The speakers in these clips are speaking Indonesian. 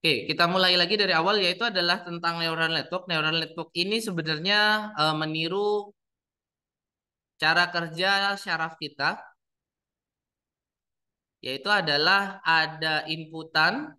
Oke, kita mulai lagi dari awal yaitu adalah tentang neural network. Neural network ini sebenarnya meniru cara kerja syaraf kita, yaitu adalah ada inputan.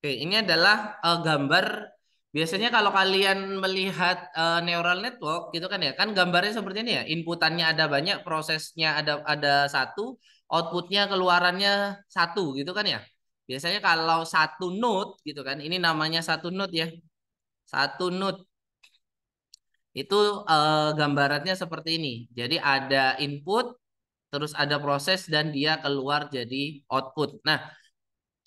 Oke, ini adalah gambar. Biasanya kalau kalian melihat neural network gitu kan gambarnya seperti ini ya. Inputannya ada banyak, prosesnya ada satu, outputnya keluarannya satu gitu kan ya. Biasanya kalau satu node gitu kan, ini namanya satu node ya. Satu node itu gambarannya seperti ini. Jadi ada input, terus ada proses dan dia keluar jadi output. Nah,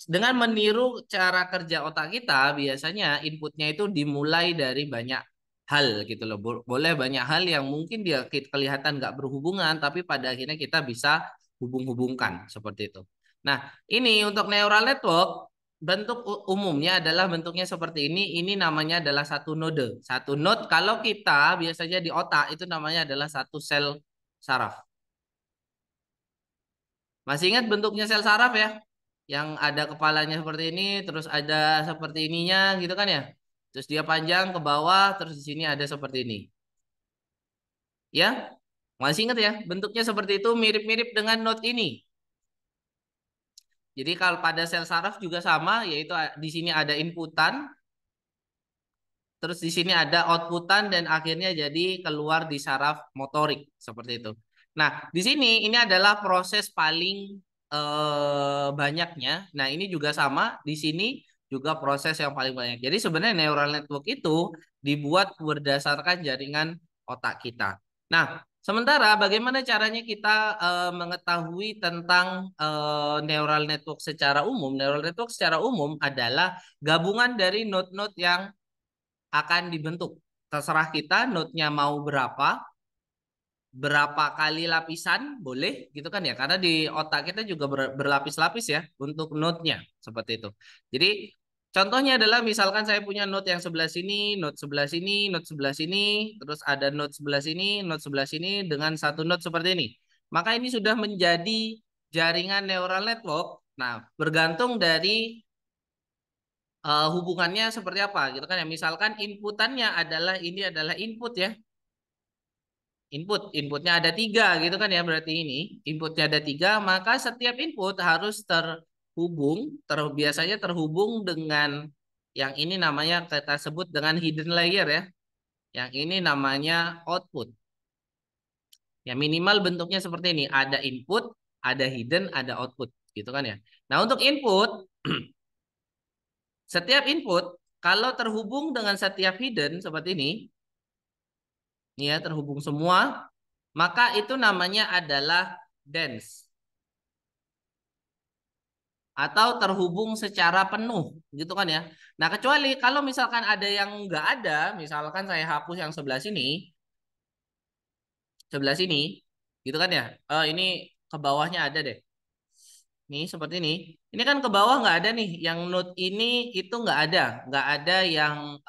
dengan meniru cara kerja otak kita, biasanya inputnya itu dimulai dari banyak hal gitu loh. Boleh banyak hal yang mungkin dia kelihatan nggak berhubungan, tapi pada akhirnya kita bisa hubung-hubungkan seperti itu. Nah, ini untuk neural network, bentuk umumnya adalah bentuknya seperti ini. Ini namanya adalah satu node. Satu node kalau kita biasanya di otak itu namanya adalah satu sel saraf. Masih ingat bentuknya sel saraf ya? Yang ada kepalanya seperti ini, terus ada seperti ininya gitu kan ya. Terus dia panjang ke bawah, terus di sini ada seperti ini. Ya, masih ingat ya? Bentuknya seperti itu mirip-mirip dengan note ini. Jadi kalau pada sel saraf juga sama, yaitu di sini ada inputan, terus di sini ada outputan dan akhirnya jadi keluar di saraf motorik seperti itu. Nah, di sini ini adalah proses paling banyaknya. Nah, ini juga sama di sini juga proses yang paling banyak. Jadi sebenarnya neural network itu dibuat berdasarkan jaringan otak kita. Nah, sementara bagaimana caranya kita mengetahui tentang neural network secara umum? Neural network secara umum adalah gabungan dari node-node yang akan dibentuk. Terserah kita node-nya mau berapa kali lapisan boleh gitu kan ya. Karena di otak kita juga berlapis-lapis ya untuk node-nya seperti itu. Jadi contohnya adalah misalkan saya punya node yang sebelah sini, node sebelah sini, node sebelah sini, terus ada node sebelah sini, node sebelah sini dengan satu node seperti ini. Maka ini sudah menjadi jaringan neural network. Nah, bergantung dari hubungannya seperti apa gitu kan ya. Misalkan inputannya adalah ini adalah input ya. Inputnya ada tiga gitu kan ya, berarti ini inputnya ada tiga, maka setiap input harus terhubung, biasanya terhubung dengan yang ini namanya kita sebut dengan hidden layer ya. Yang ini namanya output. Ya minimal bentuknya seperti ini, ada input, ada hidden, ada output gitu kan ya. Nah, untuk input, setiap input kalau terhubung dengan setiap hidden seperti ini ya terhubung semua, maka itu namanya adalah dense atau terhubung secara penuh gitu kan ya. Nah, kecuali kalau misalkan ada yang nggak ada, misalkan saya hapus yang sebelah sini, gitu kan ya. Ini ke bawahnya ada deh. Nih seperti ini. Ini kan ke bawah nggak ada nih. Yang node ini itu nggak ada yang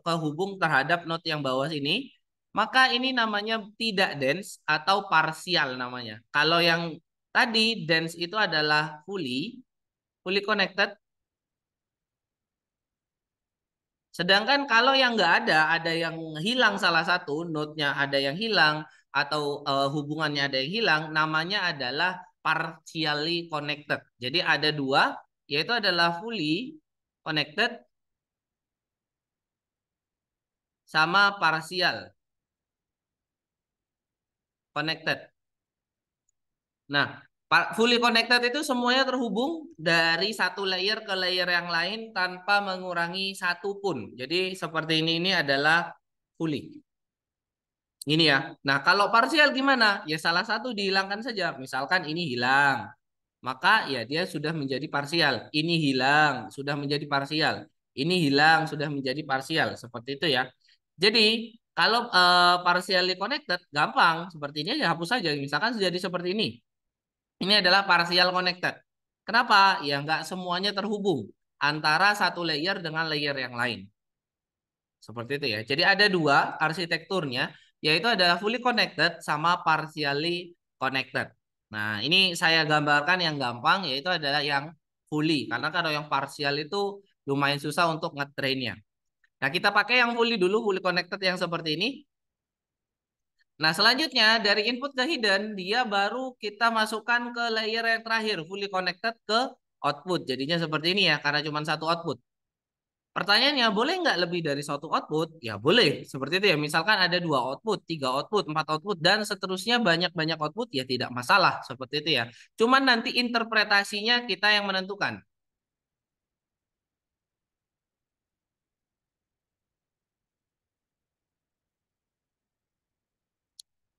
kehubung terhadap node yang bawah sini. Maka ini namanya tidak dense atau parsial namanya. Kalau yang tadi dense itu adalah fully connected. Sedangkan kalau yang nggak ada yang hilang salah satu, node-nya ada yang hilang, atau hubungannya ada yang hilang, namanya adalah partially connected. Jadi ada dua, yaitu adalah fully connected sama partial connected. Nah, fully connected itu semuanya terhubung dari satu layer ke layer yang lain tanpa mengurangi satu pun. Jadi seperti ini adalah fully. Ini ya. Nah, kalau parsial gimana? Ya salah satu dihilangkan saja. Misalkan ini hilang, maka ya dia sudah menjadi parsial. Ini hilang, sudah menjadi parsial. Ini hilang, sudah menjadi parsial. Seperti itu ya. Jadi kalau partially connected gampang. Seperti ini ya hapus saja. Misalkan jadi seperti ini. Ini adalah partial connected. Kenapa? Ya nggak semuanya terhubung antara satu layer dengan layer yang lain. Seperti itu ya. Jadi ada dua arsitekturnya, yaitu adalah fully connected sama partially connected. Nah, ini saya gambarkan yang gampang, yaitu adalah yang fully. Karena kalau yang partial itu lumayan susah untuk ngetrainnya. Nah, kita pakai yang fully dulu, fully connected yang seperti ini. Nah, selanjutnya dari input ke hidden, dia baru kita masukkan ke layer yang terakhir, fully connected ke output. Jadinya seperti ini ya, karena cuma satu output. Pertanyaannya, boleh nggak lebih dari satu output? Ya boleh, seperti itu ya. Misalkan ada dua output, tiga output, empat output, dan seterusnya banyak-banyak output, ya tidak masalah. Seperti itu ya. Cuman nanti interpretasinya kita yang menentukan.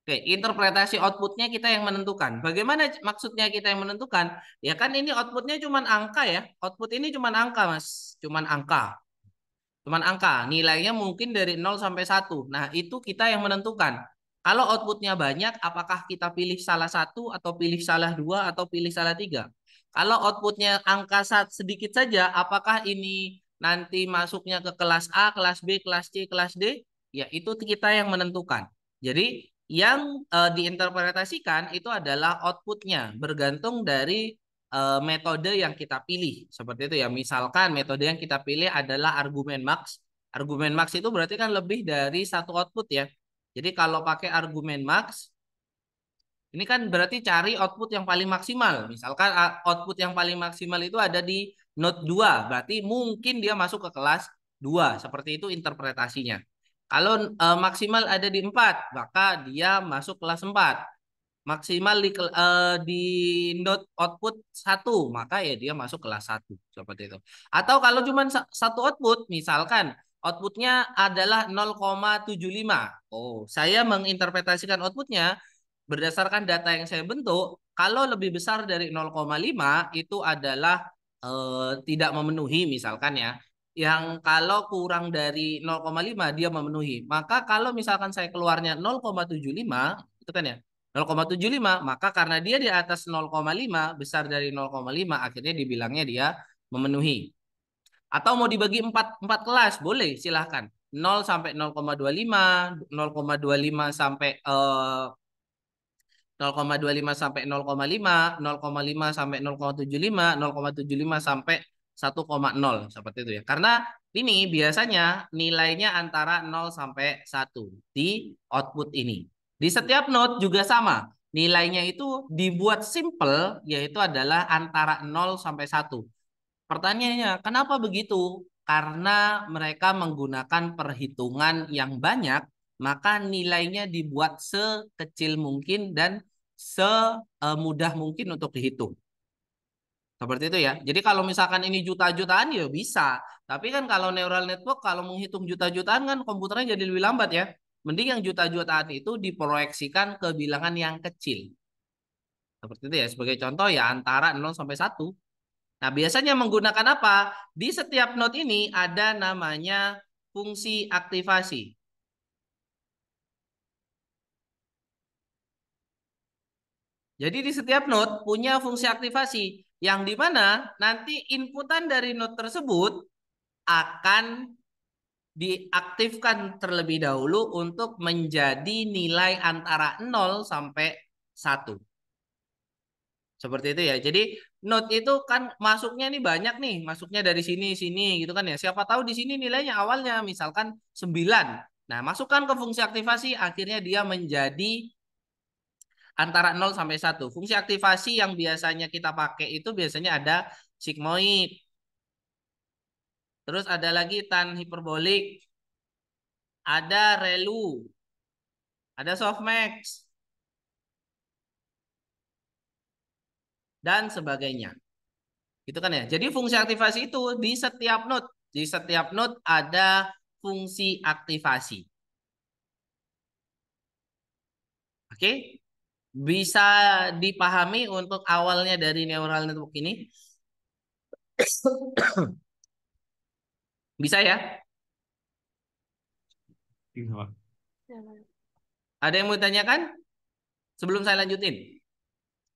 Oke, interpretasi outputnya kita yang menentukan. Bagaimana maksudnya kita yang menentukan? Ya kan ini outputnya cuma angka ya. Output ini cuma angka, Mas. Cuma angka. Cuman angka, nilainya mungkin dari 0 sampai 1. Nah, itu kita yang menentukan. Kalau outputnya banyak, apakah kita pilih salah satu, atau pilih salah dua, atau pilih salah tiga? Kalau outputnya angka sedikit saja, apakah ini nanti masuknya ke kelas A, kelas B, kelas C, kelas D? Ya, itu kita yang menentukan. Jadi, yang diinterpretasikan itu adalah outputnya, bergantung dari metode yang kita pilih. Seperti itu ya. Misalkan metode yang kita pilih adalah argumen max. Argumen max itu berarti kan lebih dari satu output ya. Jadi kalau pakai argumen max, ini kan berarti cari output yang paling maksimal. Misalkan output yang paling maksimal itu ada di node 2. Berarti mungkin dia masuk ke kelas 2. Seperti itu interpretasinya. Kalau maksimal ada di 4, maka dia masuk kelas 4. Maksimal di node output 1, maka ya dia masuk kelas 1 seperti itu. Atau kalau cuma satu output, misalkan outputnya adalah 0,75. Oh, saya menginterpretasikan outputnya berdasarkan data yang saya bentuk. Kalau lebih besar dari 0,5 itu adalah tidak memenuhi misalkan ya. Yang kalau kurang dari 0,5 dia memenuhi. Maka kalau misalkan saya keluarnya 0,75 itu kan ya 0,75, maka karena dia di atas 0,5, besar dari 0,5, akhirnya dibilangnya dia memenuhi. Atau mau dibagi 4 kelas, boleh silahkan. 0 sampai 0,25, 0,25 sampai 0,25 sampai 0,5, 0,5 sampai 0,75, 0,75 sampai 1,0 seperti itu ya. Karena ini biasanya nilainya antara 0 sampai 1 di output ini. Di setiap node juga sama. Nilainya itu dibuat simple, yaitu adalah antara 0 sampai 1. Pertanyaannya, kenapa begitu? Karena mereka menggunakan perhitungan yang banyak, maka nilainya dibuat sekecil mungkin dan semudah mungkin untuk dihitung. Seperti itu ya. Jadi kalau misalkan ini juta-jutaan ya bisa. Tapi kan kalau neural network kalau menghitung juta-jutaan kan komputernya jadi lebih lambat ya. Mending yang juta-jutaan itu diproyeksikan ke bilangan yang kecil. Seperti itu ya. Sebagai contoh ya antara 0 sampai 1. Nah, biasanya menggunakan apa? Di setiap node ini ada namanya fungsi aktivasi. Jadi di setiap node punya fungsi aktivasi yang di mana nanti inputan dari node tersebut akan diaktifkan terlebih dahulu untuk menjadi nilai antara 0 sampai 1. Seperti itu ya. Jadi node itu kan masuknya nih banyak nih, masuknya dari sini sini gitu kan ya. Siapa tahu di sini nilainya awalnya misalkan 9. Nah, masukkan ke fungsi aktivasi akhirnya dia menjadi antara 0 sampai 1. Fungsi aktivasi yang biasanya kita pakai itu biasanya ada sigmoid. Terus ada lagi tan hiperbolik, ada relu, ada softmax dan sebagainya. Gitu kan ya. Jadi fungsi aktivasi itu di setiap node ada fungsi aktivasi. Oke? Bisa dipahami untuk awalnya dari neural network ini? Bisa ya? Ada yang mau ditanyakan sebelum saya lanjutin?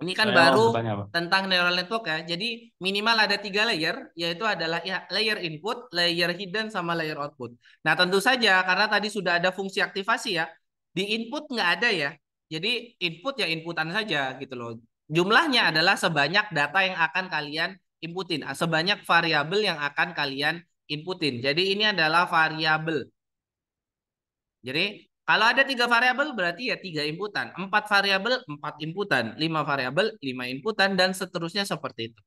Ini kan Saya mau baru bertanya, Pak. tentang neural network ya. Jadi minimal ada 3 layer, yaitu adalah ya, layer input, layer hidden, sama layer output. Nah tentu saja karena tadi sudah ada fungsi aktivasi ya, di input nggak ada ya. Jadi input ya inputan saja gitu loh. Jumlahnya adalah sebanyak data yang akan kalian inputin, sebanyak variabel yang akan kalian inputin. Jadi ini adalah variabel. Jadi kalau ada 3 variabel berarti ya 3 inputan, 4 variabel 4 inputan, 5 variabel 5 inputan dan seterusnya seperti itu.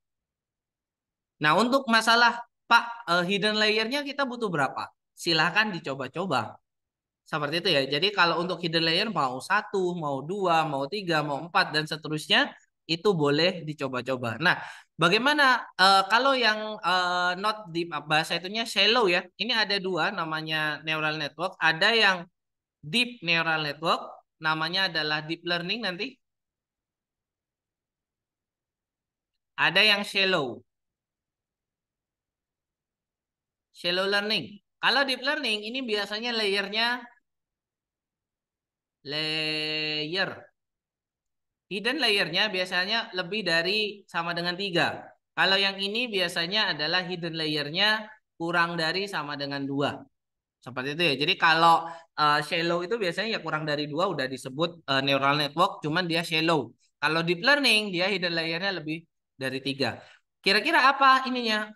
Nah untuk masalah Pak hidden layernya kita butuh berapa? Silahkan dicoba-coba. Seperti itu ya. Jadi kalau untuk hidden layer mau 1, mau 2, mau 3, mau 4 dan seterusnya itu boleh dicoba-coba. Nah, bagaimana kalau yang not deep bahasa itunya shallow ya. Ini ada 2 namanya neural network. Ada yang deep neural network, namanya adalah deep learning nanti. Ada yang shallow, shallow learning. Kalau deep learning ini biasanya layernya layer. Hidden layernya biasanya lebih dari sama dengan 3. Kalau yang ini biasanya adalah hidden layernya kurang dari sama dengan 2. Seperti itu ya. Jadi kalau shallow itu biasanya ya kurang dari 2 udah disebut neural network, cuman dia shallow. Kalau deep learning dia hidden layernya lebih dari 3. Kira-kira apa ininya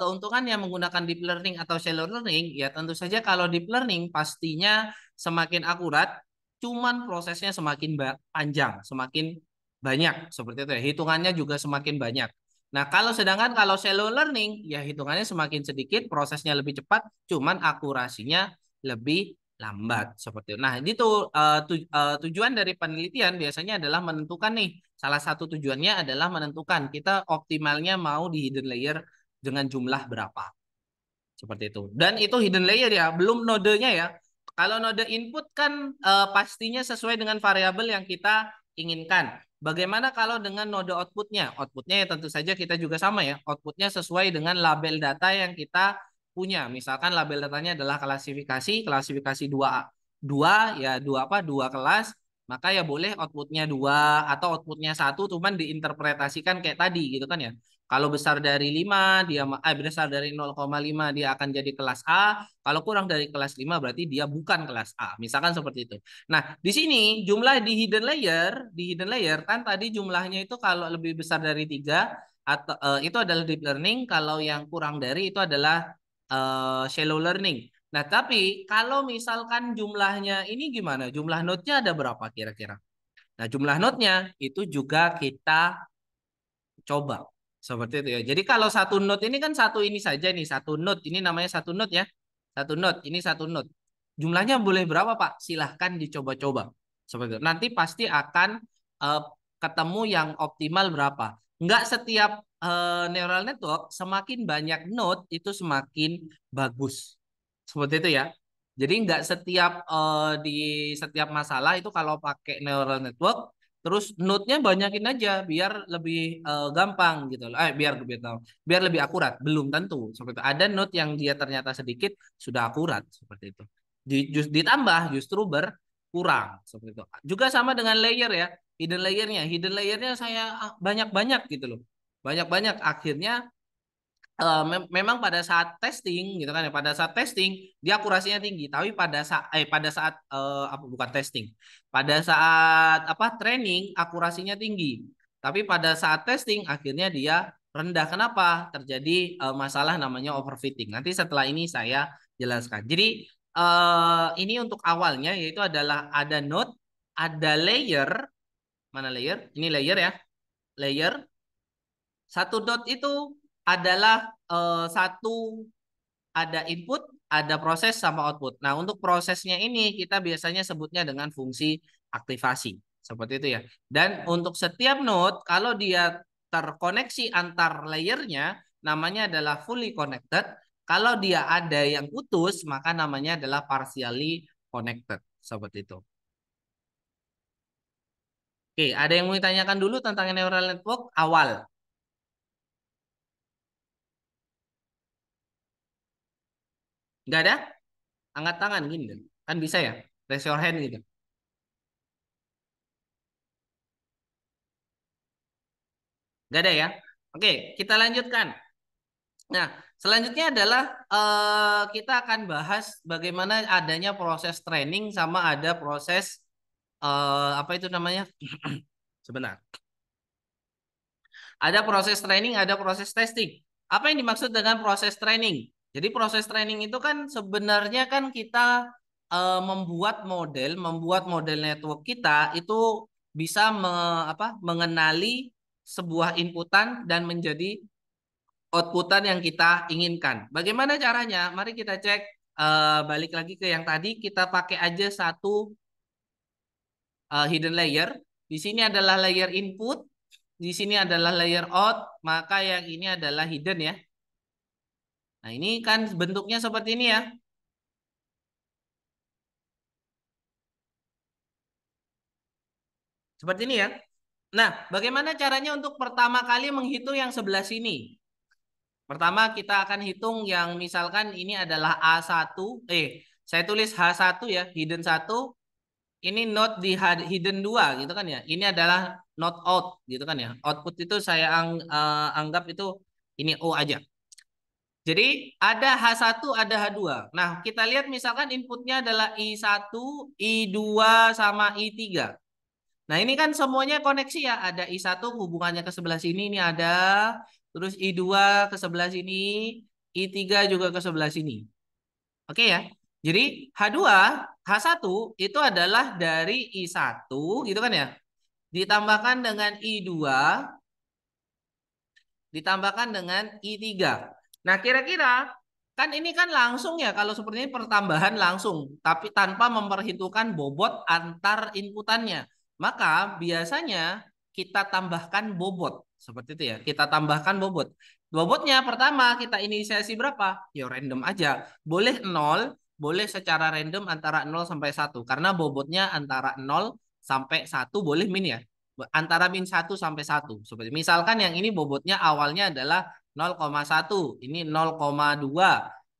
keuntungannya menggunakan deep learning atau shallow learning? Ya tentu saja kalau deep learning pastinya semakin akurat, cuman prosesnya semakin panjang, semakin banyak seperti itu ya. Hitungannya juga semakin banyak. Nah, kalau shallow learning, ya hitungannya semakin sedikit, prosesnya lebih cepat, cuman akurasinya lebih lambat seperti itu. Nah, itu tujuan dari penelitian biasanya adalah menentukan nih. Salah satu tujuannya adalah menentukan kita optimalnya mau di hidden layer dengan jumlah berapa. Seperti itu. Dan itu hidden layer ya, belum nodenya ya. Kalau node input kan pastinya sesuai dengan variabel yang kita inginkan. Bagaimana kalau dengan node outputnya? Outputnya ya tentu saja kita juga sama ya. Outputnya sesuai dengan label data yang kita punya. Misalkan label datanya adalah klasifikasi, klasifikasi dua, dua ya dua apa? Dua kelas. Maka ya boleh outputnya 2 atau outputnya 1, cuman diinterpretasikan kayak tadi gitu kan ya. Kalau besar dari 5 dia besar dari 0,5 dia akan jadi kelas A. Kalau kurang dari kelas 5 berarti dia bukan kelas A. Misalkan seperti itu. Nah, di sini jumlah di hidden layer kan tadi jumlahnya itu kalau lebih besar dari 3 atau itu adalah deep learning, kalau yang kurang dari itu adalah shallow learning. Nah, tapi kalau misalkan jumlahnya ini gimana? Jumlah node-nya ada berapa kira-kira? Nah, jumlah node-nya itu juga kita coba seperti itu ya. Jadi kalau satu node ini kan satu ini saja nih, satu node ini namanya satu node ya. Satu node, ini satu node. Jumlahnya boleh berapa, Pak? Silahkan dicoba-coba. Seperti itu. Nanti pasti akan eh, ketemu yang optimal berapa. Enggak setiap neural network semakin banyak node itu semakin bagus. Seperti itu ya. Jadi enggak setiap di setiap masalah itu kalau pakai neural network terus node-nya banyakin aja biar lebih gampang gitu loh. Biar lebih akurat. Belum tentu seperti itu. Ada node yang dia ternyata sedikit sudah akurat seperti itu. Ditambah justru berkurang seperti itu. Juga sama dengan layer ya. Hidden layernya saya banyak-banyak gitu loh. Banyak-banyak akhirnya memang pada saat testing gitu kan ya, pada saat testing dia akurasinya tinggi, tapi pada saat apa bukan testing, pada saat apa training akurasinya tinggi, tapi pada saat testing akhirnya dia rendah. Kenapa? Terjadi masalah namanya overfitting. Nanti setelah ini saya jelaskan. Jadi ini untuk awalnya yaitu adalah ada node, ada layer, mana layer? Ini layer ya, layer. Satu dot itu adalah satu ada input, ada proses sama output. Nah, untuk prosesnya ini kita biasanya sebutnya dengan fungsi aktivasi. Seperti itu ya. Dan untuk setiap node kalau dia terkoneksi antar layernya namanya adalah fully connected. Kalau dia ada yang putus maka namanya adalah partially connected. Seperti itu. Oke, ada yang mau ditanyakan dulu tentang neural network awal? Nggak ada? Angkat tangan gini deh. Kan bisa ya? Raise your hand gitu. Nggak ada ya? Oke, kita lanjutkan. Nah, selanjutnya adalah kita akan bahas bagaimana adanya proses training sama ada proses apa itu namanya? Sebentar. Ada proses training, ada proses testing. Apa yang dimaksud dengan proses training? Jadi proses training itu kan sebenarnya kan kita membuat model network kita itu bisa mengenali sebuah inputan dan menjadi outputan yang kita inginkan. Bagaimana caranya? Mari kita cek balik lagi ke yang tadi kita pakai aja satu hidden layer. Di sini adalah layer input, di sini adalah layer out, maka yang ini adalah hidden ya. Nah, ini kan bentuknya seperti ini ya. Seperti ini ya. Nah, bagaimana caranya untuk pertama kali menghitung yang sebelah sini? Pertama kita akan hitung yang misalkan ini adalah A1, saya tulis H1 ya, hidden 1. Ini not di hidden 2 gitu kan ya. Ini adalah not out gitu kan ya. Output itu saya anggap itu ini O aja. Jadi ada H1, ada H2. Nah, kita lihat misalkan inputnya adalah I1, I2, sama I3. Nah, ini kan semuanya koneksi ya. Ada I1 hubungannya ke sebelah sini, ini ada. Terus I2 ke sebelah sini, I3 juga ke sebelah sini. Oke ya. Jadi H2, H1 itu adalah dari I1 gitu kan ya. Ditambahkan dengan I2, ditambahkan dengan I3. Nah, kira-kira kan ini kan langsung ya kalau seperti ini pertambahan langsung, tapi tanpa memperhitungkan bobot antar inputannya. Maka biasanya kita tambahkan bobot. Seperti itu ya. Kita tambahkan bobot. Bobotnya pertama kita inisiasi berapa? Ya random aja. Boleh 0, boleh secara random antara 0 sampai 1. Karena bobotnya antara 0 sampai 1 boleh min ya antara min 1 sampai 1. Seperti misalkan yang ini bobotnya awalnya adalah 0,1, ini 0,2,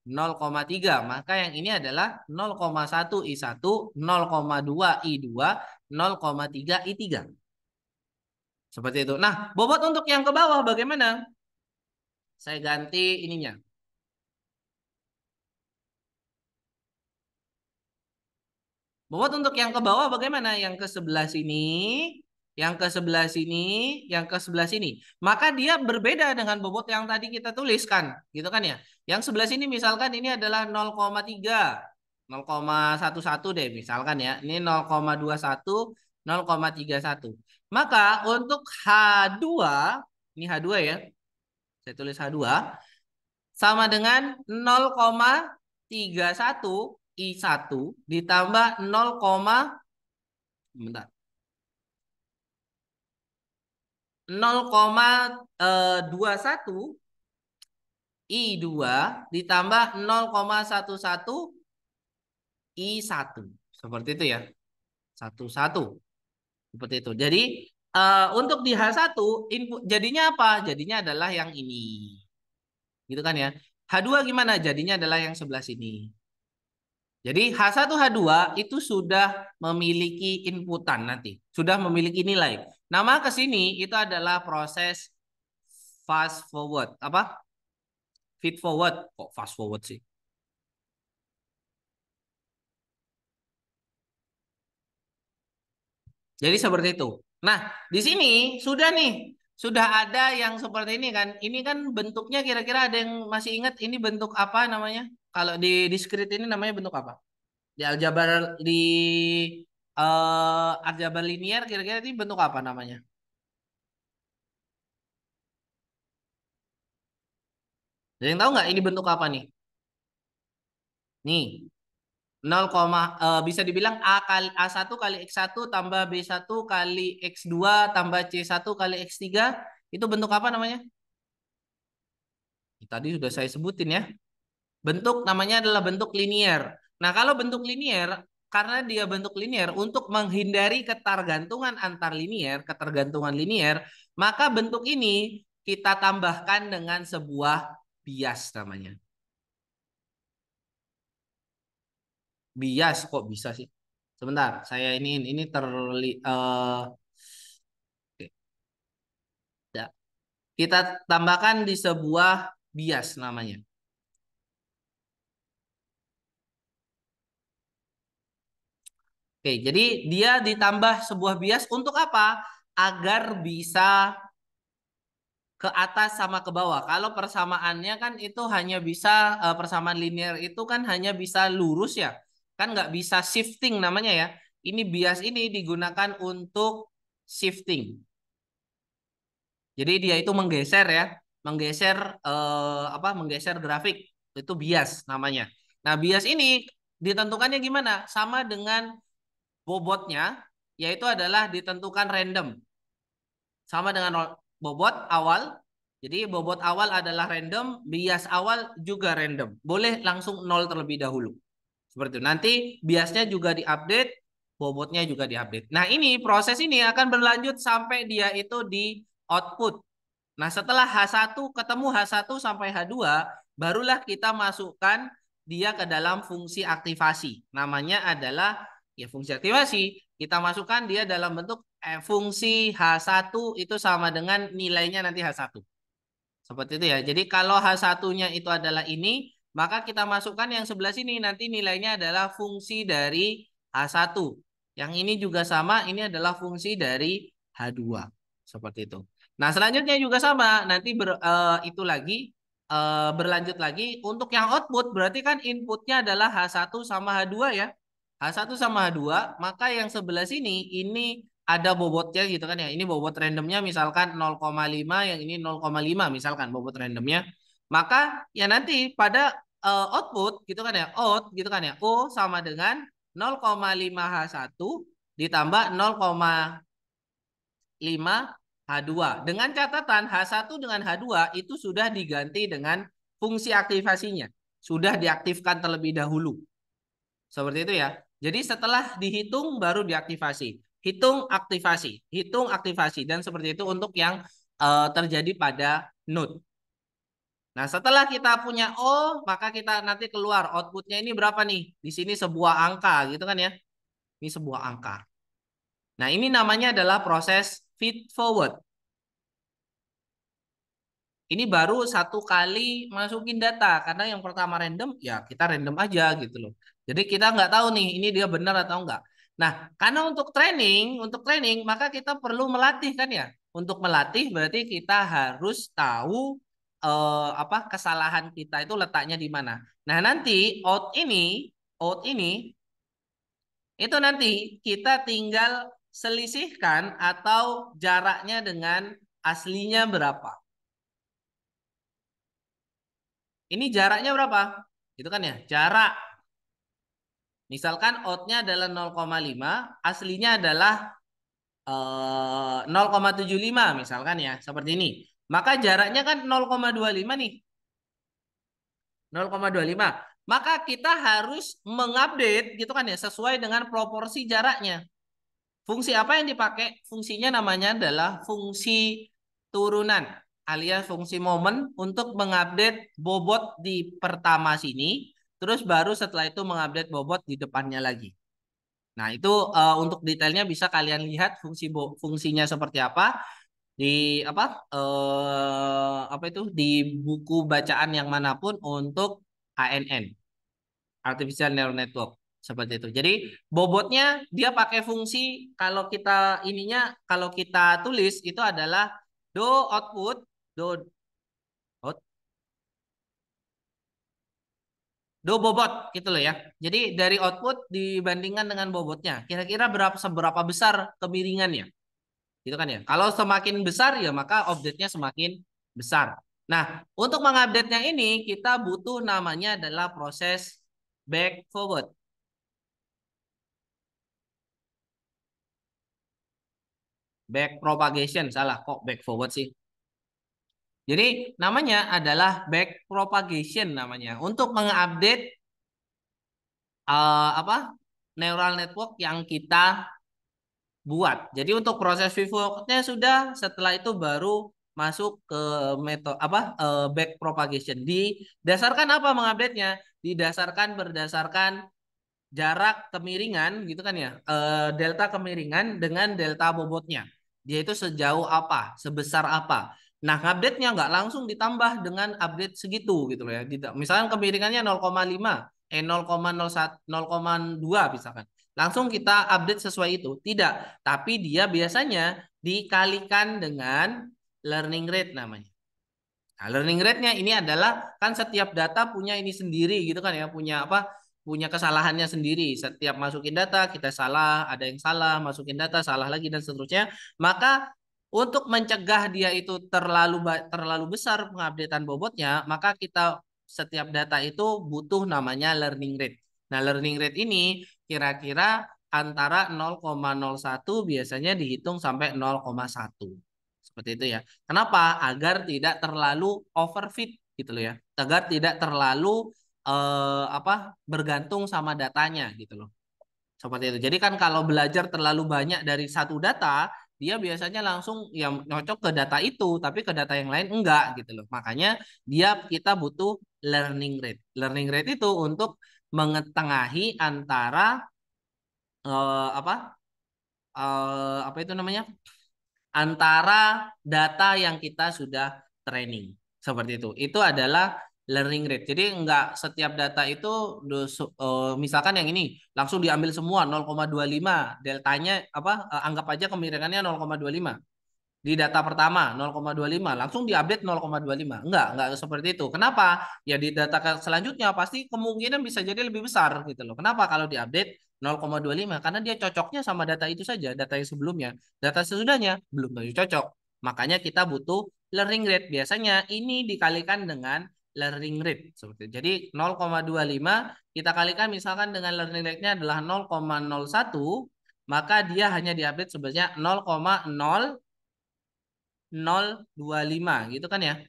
0,3. Maka yang ini adalah 0,1 I1, 0,2 I2, 0,3 I3. Seperti itu. Nah, bobot untuk yang ke bawah bagaimana? Saya ganti ininya. Bobot untuk yang ke bawah bagaimana? Yang ke sebelah sini, yang ke sebelah sini, yang ke sebelah sini. Maka dia berbeda dengan bobot yang tadi kita tuliskan, gitu kan ya. Yang sebelah sini misalkan ini adalah 0,3, 0,11 deh misalkan ya. Ini 0,21, 0,31. Maka untuk H2, ini H2 ya. Saya tulis H2 sama dengan 0,31 I1 ditambah 0, bentar, 0,21 I2 ditambah 0,11 I1. Seperti itu ya. Satu-satu. Seperti itu. Jadi untuk di H1 input jadinya apa? Jadinya adalah yang ini. Gitu kan ya. H2 gimana? Jadinya adalah yang sebelah sini. Jadi H1 H2 itu sudah memiliki inputan nanti, sudah memiliki nilai. Nama ke sini itu adalah proses fast forward, apa? Feed forward. Kok fast forward sih? Jadi seperti itu. Nah, di sini sudah nih, sudah ada yang seperti ini kan. Ini kan bentuknya kira-kira ada yang masih ingat ini bentuk apa namanya? Kalau di discrete ini namanya bentuk apa? Di aljabar di aljabar linear kira-kira ini bentuk apa namanya? Ada yang tahu nggak ini bentuk apa nih? Nih, 0, bisa dibilang A1 kali X1 tambah B1 kali X2 tambah C1 kali X3 itu bentuk apa namanya? Tadi sudah saya sebutin ya. Bentuk namanya adalah bentuk linier. Nah, kalau bentuk linier karena dia bentuk linier untuk menghindari ketergantungan linier, maka bentuk ini kita tambahkan dengan sebuah bias namanya. Bias kok bisa sih? Sebentar, saya ini terli oke, ya. kita tambahkan di sebuah bias namanya. Oke, jadi dia ditambah sebuah bias untuk apa? Agar bisa ke atas sama ke bawah. Kalau persamaannya kan itu hanya bisa persamaan linear itu kan hanya bisa lurus ya. Kan nggak bisa shifting namanya ya. Ini bias ini digunakan untuk shifting. Jadi dia itu menggeser ya, menggeser apa? Menggeser grafik. Itu bias namanya. Nah, bias ini ditentukannya gimana? Sama dengan bobotnya, yaitu adalah ditentukan random. Sama dengan bobot awal. Jadi bobot awal adalah random, bias awal juga random. Boleh langsung nol terlebih dahulu. Seperti itu. Nanti biasnya juga diupdate, bobotnya juga diupdate. Nah, ini proses ini akan berlanjut sampai dia itu di output. Nah, setelah H1 ketemu H1 sampai H2, barulah kita masukkan dia ke dalam fungsi aktivasi. Namanya adalah ya fungsi aktivasi. Kita masukkan dia dalam bentuk fungsi H1 itu sama dengan nilainya nanti H1. Seperti itu ya. Jadi kalau H1-nya itu adalah ini, maka kita masukkan yang sebelah sini. Nanti nilainya adalah fungsi dari H1. Yang ini juga sama, ini adalah fungsi dari H2. Seperti itu. Nah, selanjutnya juga sama. Nanti itu lagi berlanjut lagi. Untuk yang output berarti kan inputnya adalah H1 sama H2 ya. H1 sama H2, maka yang sebelah sini ini ada bobotnya gitu kan ya. Ini bobot randomnya misalkan 0,5, yang ini 0,5 misalkan bobot randomnya. Maka ya nanti pada output gitu kan ya, out gitu kan ya. O sama dengan 0,5 H1 ditambah 0,5 H2. Dengan catatan H1 dengan H2 itu sudah diganti dengan fungsi aktivasinya. Sudah diaktifkan terlebih dahulu. Seperti itu ya. Jadi setelah dihitung baru diaktifasi. Hitung aktivasi dan seperti itu untuk yang terjadi pada node. Nah, setelah kita punya O, maka kita nanti keluar outputnya ini berapa nih? Di sini sebuah angka gitu kan ya. Ini sebuah angka. Nah, ini namanya adalah proses feed forward. Ini baru satu kali masukin data karena yang pertama random ya kita random aja gitu loh. Jadi kita nggak tahu nih ini dia benar atau enggak. Nah, karena untuk training maka kita perlu melatih kan ya. Untuk melatih berarti kita harus tahu apa kesalahan kita itu letaknya di mana. Nah, nanti out ini itu nanti kita tinggal selisihkan atau jaraknya dengan aslinya berapa. Ini jaraknya berapa? Itu kan ya, jarak. Misalkan outnya adalah 0,5, aslinya adalah 0,75 misalkan ya, seperti ini. Maka jaraknya kan 0,25 nih. 0,25. Maka kita harus mengupdate gitu kan ya, sesuai dengan proporsi jaraknya. Fungsi apa yang dipakai? Fungsinya namanya adalah fungsi turunan alias fungsi momen untuk mengupdate bobot di pertama sini, terus baru setelah itu mengupdate bobot di depannya lagi. Nah, itu untuk detailnya bisa kalian lihat fungsinya seperti apa di apa itu di buku bacaan yang manapun untuk ANN. Artificial Neural Network seperti itu. Jadi bobotnya dia pakai fungsi kalau kita tulis itu adalah do output do out, do bobot gitu loh ya. Jadi dari output dibandingkan dengan bobotnya, kira-kira seberapa besar kemiringannya, gitu kan ya. Kalau semakin besar ya maka update-nya semakin besar. Nah, untuk mengupdate-nya ini kita butuh namanya adalah proses back forward. Back propagation, salah kok back forward sih. Jadi namanya adalah back propagation namanya untuk mengupdate apa neural network yang kita buat. Jadi untuk proses pivotnya sudah, setelah itu baru masuk ke metode back propagation. Didasarkan apa mengupdate-nya? Berdasarkan jarak kemiringan gitu kan ya. Delta kemiringan dengan delta bobotnya. Dia itu sejauh apa, sebesar apa. Nah, update-nya nggak langsung ditambah dengan update segitu gitu loh ya. Misalkan kemiringannya 0,5, 0,01, 0,2 misalkan. Langsung kita update sesuai itu. Tidak, tapi dia biasanya dikalikan dengan learning rate namanya. Nah, learning rate-nya ini adalah kan setiap data punya ini sendiri gitu kan ya, punya apa? Punya kesalahannya sendiri. Setiap masukin data kita salah, ada yang salah, masukin data salah lagi dan seterusnya. Maka untuk mencegah dia itu terlalu besar pengupdatean bobotnya, maka kita setiap data itu butuh namanya learning rate. Nah, learning rate ini kira-kira antara 0,01 biasanya dihitung sampai 0,1. Seperti itu ya. Kenapa? Agar tidak terlalu overfit gitu loh ya. Agar tidak terlalu bergantung sama datanya gitu loh. Seperti itu. Jadi kan kalau belajar terlalu banyak dari satu data, dia biasanya langsung yang nyocok ke data itu, tapi ke data yang lain enggak gitu loh. Makanya kita butuh learning rate. Learning rate itu untuk mengetengahi antara eh, apa apa itu namanya? Antara data yang kita sudah training. Seperti itu. Itu adalah learning rate. Jadi enggak setiap data itu misalkan yang ini langsung diambil semua 0,25, deltanya anggap aja kemiringannya 0,25 di data pertama 0,25 langsung diupdate 0,25. Enggak seperti itu. Kenapa? Ya di data selanjutnya pasti kemungkinan bisa jadi lebih besar gitu loh. Kenapa kalau diupdate 0,25? Karena dia cocoknya sama data itu saja, data yang sebelumnya. Data sesudahnya belum tentu cocok. Makanya kita butuh learning rate. Biasanya ini dikalikan dengan learning rate seperti itu. Jadi 0,25 kita kalikan misalkan dengan learning rate-nya adalah 0,01, maka dia hanya diupdate sebenarnya 0,025 gitu kan ya.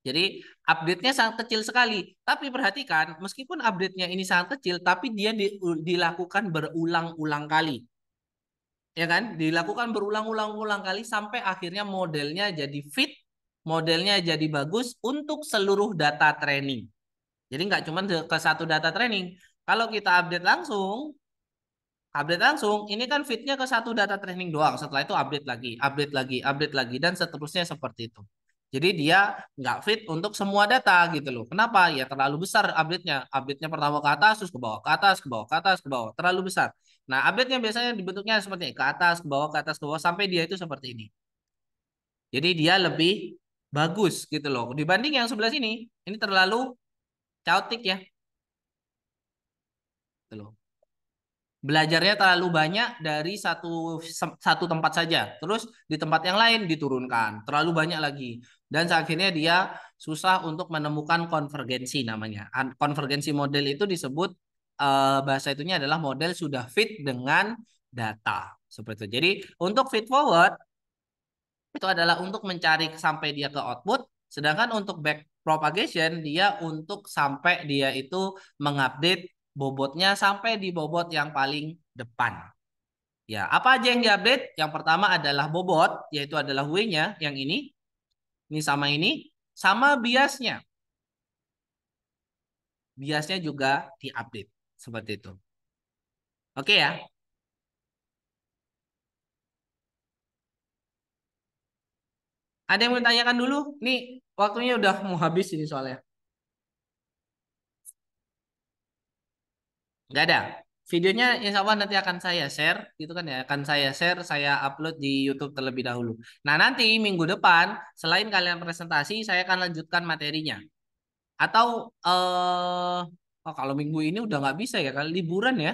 Jadi update-nya sangat kecil sekali. Tapi perhatikan, meskipun update-nya ini sangat kecil, tapi dia dilakukan berulang-ulang kali. Ya kan? Dilakukan berulang-ulang kali sampai akhirnya modelnya jadi fit, modelnya jadi bagus untuk seluruh data training. Jadi nggak cuma ke satu data training. Kalau kita update langsung, ini kan fitnya ke satu data training doang. Setelah itu update lagi, update lagi, update lagi, dan seterusnya seperti itu. Jadi dia nggak fit untuk semua data gitu loh. Kenapa? Ya terlalu besar update-nya. Update-nya pertama ke atas, terus ke bawah, ke atas, ke bawah, ke atas, ke bawah. Terlalu besar. Nah, update-nya biasanya dibentuknya seperti ini. Ke atas, ke bawah, ke atas, ke bawah. Sampai dia itu seperti ini. Jadi dia lebih bagus gitu loh. Dibanding yang sebelah sini, ini terlalu chaotic ya. Gitu loh. Belajarnya terlalu banyak dari satu satu tempat saja. Terus di tempat yang lain diturunkan, terlalu banyak lagi. Dan akhirnya dia susah untuk menemukan konvergensi namanya. Konvergensi model itu disebut bahasa itunya adalah model sudah fit dengan data. Seperti itu. Jadi untuk feed forward itu adalah untuk mencari sampai dia ke output, sedangkan untuk back propagation dia untuk sampai dia itu mengupdate bobotnya sampai di bobot yang paling depan. Ya, apa aja yang diupdate? Yang pertama adalah bobot, yaitu adalah W-nya yang ini sama biasnya. Biasnya juga diupdate seperti itu. Oke ya. Ada yang mau ditanyakan dulu? Nih, waktunya udah mau habis ini soalnya. Nggak ada. Videonya insya Allah nanti akan saya share, gitu kan ya. Akan saya share, saya upload di YouTube terlebih dahulu. Nah nanti minggu depan, selain kalian presentasi, saya akan lanjutkan materinya. Atau oh, kalau minggu ini udah nggak bisa ya, kalau liburan ya,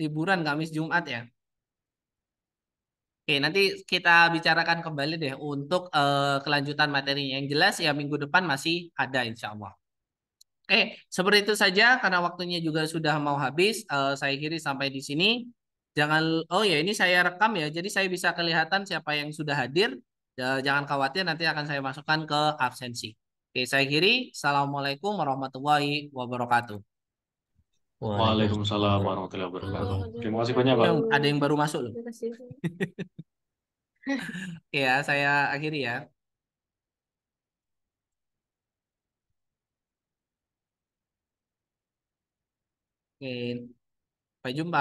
liburan Kamis Jumat ya. Oke, nanti kita bicarakan kembali deh untuk kelanjutan materinya. Yang jelas ya minggu depan masih ada insya Allah. Oke, seperti itu saja karena waktunya juga sudah mau habis. Saya kiri sampai di sini. Jangan, oh ya ini saya rekam ya, jadi saya bisa kelihatan siapa yang sudah hadir. Jangan khawatir, nanti akan saya masukkan ke absensi. Oke, saya kiri. Assalamualaikum warahmatullahi wabarakatuh. Waalaikumsalam Waalaikumsalam warahmatullahi wabarakatuh. warahmatullahi Terima kasih banyak, Pak. Ada wabarakatuh. yang baru masuk loh. Terima kasih. Ya, saya akhiri ya. Oke, sampai jumpa.